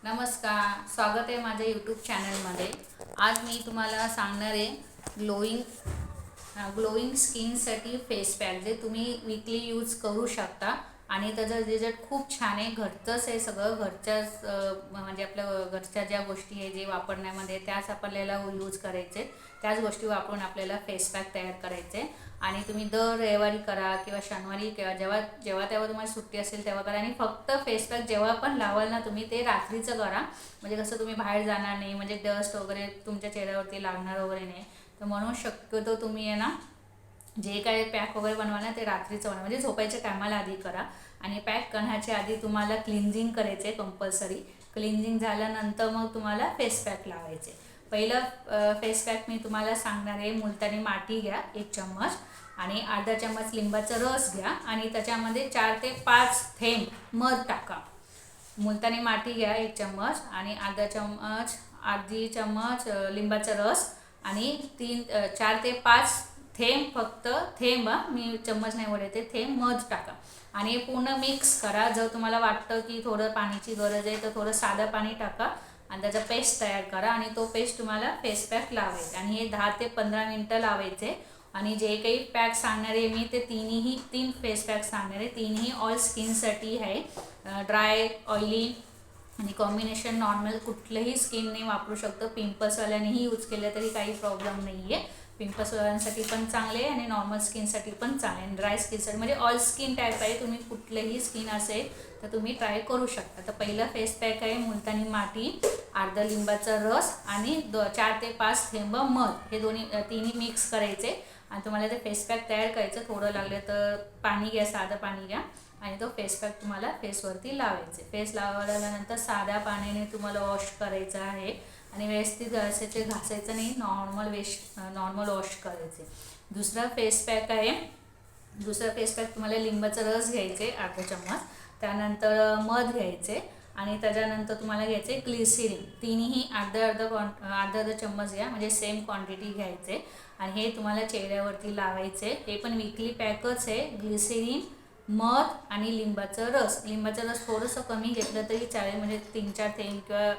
नमस्कार, स्वागत आहे माझ्या यूट्यूब चॅनलमध्ये। आज मी तुम्हाला सांगणार आहे ग्लोईंग स्किनसाठी फेस पॅक जे तुम्ही वीकली यूज करू शकता आणि त्याचा रिझल्ट खूप छान आहे। घरचंच आहे सगळं, घरच्याच म्हणजे आपल्या घरच्या ज्या गोष्टी आहे जे वापरण्यामध्ये त्याच आपल्याला यूज करायचे, त्याच गोष्टी वापरून आपल्याला फेस पॅक तयार करायचे। आणि तुम्ही दर रविवारी करा किंवा शनिवारी किंवा जेव्हा तेव्हा तुम्हाला सुट्टी असेल तेव्हा करा। आणि फक्त फेस पॅक जेव्हा पण लावाल ना तुम्ही ते रात्रीचं करा, म्हणजे कसं तुम्ही बाहेर जाणार नाही, म्हणजे डस्ट वगैरे तुमच्या चेहऱ्यावरती लागणार वगैरे नाही। तर म्हणून शक्यतो तुम्ही आहे ना जे काही पॅक वगैरे बनवा ना ते रात्रीचं बनवा, म्हणजे झोपायच्या टायमाला आधी करा। आणि पॅक करण्याच्या आधी तुम्हाला क्लिन्झिंग करायचे कंपल्सरी। क्लिन्झिंग झाल्यानंतर मग तुम्हाला फेस पॅक लावायचे। पहिलं फेस पॅक मी तुम्हाला सांगणार आहे, मुलतानी माती घ्या 1 चम्मच आणि अर्धा चम्मच लिंबाचा रस घ्या आणि त्याच्यामध्ये 4 ते 5 थेंब मध टाका। मुलतानी माती घ्या 1 चम्मच आणि अर्धी चम्मच लिंबाचा रस आणि 4 ते 5 थेंब, फक्त थेंब, मी चम्मच नाही बोलते, थेंब मध टाका आणि पूर्ण मिक्स करा। जर तुम्हाला वाटतं की थोडं पाण्याची गरज आहे तर थोडं साधं पाणी टाका आणि त्याचा पेस्ट तयार करा आणि तो पेस्ट तुम्हाला फेस पॅक लावायचा आणि हे 10 ते 15 मिनिटं लावायचे। आणि जे काही पॅक सांगणार आहे मी ते तीन फेस पॅक सांगणार आहे, तीनही ऑल स्किनसाठी आहे, ड्राय, ऑइली आणि कॉम्बिनेशन नॉर्मल कुठलंही स्किनने वापरू शकतो। पिंपल्सवाल्यांनीही यूज केलं तरी काही प्रॉब्लेम नाही आहे, पिंपल्सवाल्यांसाठी पण चांगले आहे आणि नॉर्मल स्किनसाठी पण चांगले आहे, ड्राय स्किनसाठी म्हणजे ऑल स्किन टाईप आहे। तुम्ही कुठलंही स्किन असेल तर तुम्ही ट्राय करू शकता। तर पहिलं फेस पॅक आहे मुलतानी माती, अर्धा लिंबाचा रस आणि 4 ते 5 थेंब मध, हे तिन्ही मिक्स करायचे आणि तुम्हाला ते फेस पॅक तयार करायचं। थोडं लागलं तर पाणी घ्या, साधं पाणी घ्या आणि तो फेस पॅक तुम्हाला फेसवरती लावायचे। फेस लावल्यानंतर साध्या पाण्याने तुम्हाला वॉश करायचं आहे आणि व्यवस्थित घासायचं नाही, नॉर्मल वॉश करायचे। दुसरा फेस पॅक तुम्हाला लिंबाचा रस घ्यायचे अर्धा चम्मच, त्यानंतर मध घ्यायचे आणि त्याच्यानंतर तुम्हाला घ्यायचे ग्लिसरीन, तिन्ही अर्धा चम्मच घ्या, म्हणजे सेम क्वांटिटी घ्यायचे आणि हे तुम्हाला चेहऱ्यावरती लावायचे। हे पण वीकली पॅकच आहे, ग्लिसरीन, मध आणि लिंबाचा रस थोडंसं कमी घेतलं तरी चालेल, म्हणजे 3-4 थेंब किंवा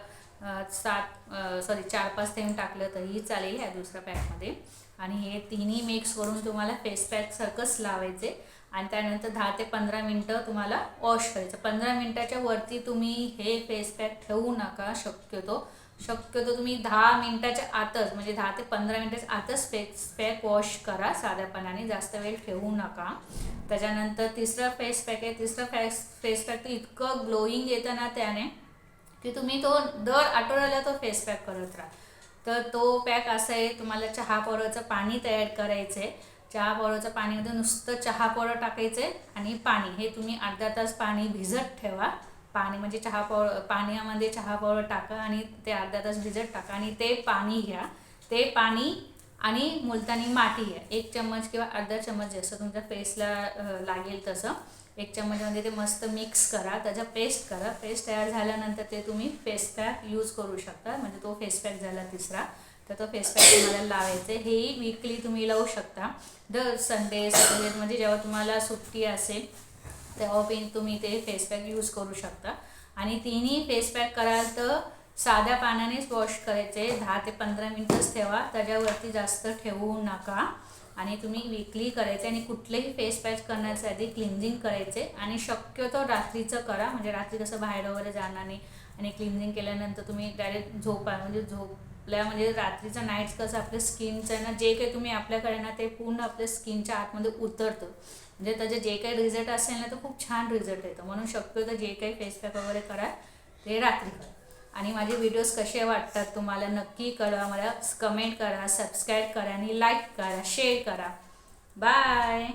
4-5 थेंब टाकलं तरीही चालेल ह्या दुसऱ्या पॅकमध्ये। आणि हे तिन्ही मिक्स करून तुम्हाला फेस पॅक सारखंच लावायचे आणि त्यानंतर 10 ते 15 मिनटं तुम्हाला वॉश करायचं। 15 मिनटाच्या वरती तुम्ही हे फेस पॅक ठेवू नका, शक्यतो तुम्ही 10 मिनटाच्या आतच, म्हणजे 10 ते 15 मिनटाच्या आतच फेस पॅक वॉश करा साध्या पाण्याने, जास्त वेळ ठेवू नका। त्याच्यानंतर तिसरा फेस पॅक आहे, फेस पॅक तर इतकं ग्लोईंग येतं ना त्याने की तुम्ही तो दर आठवड्याला तो फेस पॅक करत राहा। तर तो पॅक असा आहे, तुम्हाला चहा पावडरचं पाणी तयार करायचं आहे। चहा पावडरच्या पाणीमध्ये नुसतं चहा पावडर टाकायचे आणि पाणी, हे तुम्ही अर्धा तास पाणी भिजत ठेवा। पाणी म्हणजे पाण्यामध्ये चहा पावडर टाका आणि ते अर्धा तास भिजत टाका आणि ते पाणी घ्या। ते पाणी आणि मुलतानी माती घ्या 1 चम्मच किंवा अर्धा चम्मच, जसं तुमच्या फेसला लागेल तसं 1 चम्मचमध्ये ते मस्त मिक्स करा, त्याचा पेस्ट करा। पेस्ट तयार झाल्यानंतर ते तुम्ही फेस पॅक यूज करू शकता, म्हणजे तो फेस पॅक झाला तिसरा। तर तो फेस पॅक तुम्हाला लावायचे, हेही वीकली तुम्ही लावू शकता, दर संडे सॅटर्डे, म्हणजे जेव्हा तुम्हाला सुट्टी असेल तेव्हा पण तुम्ही ते फेस पॅक यूज करू शकता। आणि तिन्ही फेस पॅक कराल तर साध्या पाण्यानेच वॉश करायचे, 10 ते 15 मिनटंच ठेवा, त्याच्यावरती जास्त ठेवू नका आणि तुम्ही वीकली करायचे। आणि कुठलेही फेस पॅक करण्याच्या आधी क्लिन्झिंग करायचे आणि शक्यतो रात्रीचं करा, म्हणजे रात्री कसं बाहेर वगैरे जाणार नाही आणि क्लिन्झिंग केल्यानंतर तुम्ही डायरेक्ट म्हणजे रात्रीचं नाईट्स कसं आपल्या स्किनचं आहे ना, जे काही तुम्ही आपल्याकडे ना ते पूर्ण आपल्या स्किनच्या आतमध्ये उतरतं, म्हणजे त्याचे जे काही रिझल्ट असेल ना तर खूप छान रिझल्ट येतो। म्हणून शक्यतो जे काही फेस पॅक वगैरे करा ते रात्री करा। आणि माझे व्हिडिओज कसे वाटतात तुम्हाला नक्की कळवा, मला कमेंट करा, सबस्क्राईब करा आणि लाईक करा, शेअर करा। बाय।